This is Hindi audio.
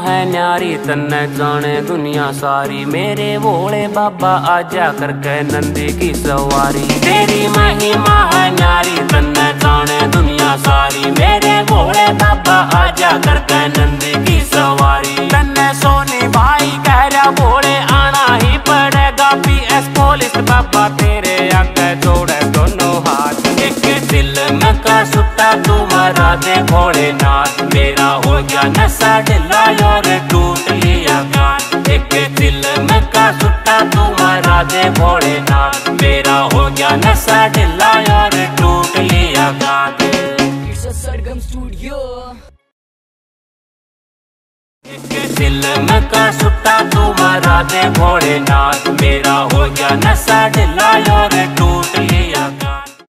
है न्यारी तन्ने जाने दुनिया सारी, मेरे भोले बाबा आजा करके नंदी की सवारी। तेरी महिमा है न्यारी तन्ने जाने दुनिया सारी, मेरे भोले बाबा आजा करके नंदी की सवारी। तन्ने सोनी भाई कह रहा भोले आना ही पड़ेगा, PS पुलिस बाबा तेरे आगे जोड़े दोनों हाथ। एक दिल में का सुट्टा तुम्हारा दे भोलेनाथ, मेरा हो गया नशा ढिला और टूट लिया कान। एक दिल में का सुट्टा तुम्हारा दे भोलेनाथ, मेरा हो गया नशा ढिला और टूट लिया कान। सरगम स्टूडियो। एक दिल में का सुट्टा तुम्हारा दे भोलेनाथ, मेरा हो गया नशा ढिला और टूट लिया कान।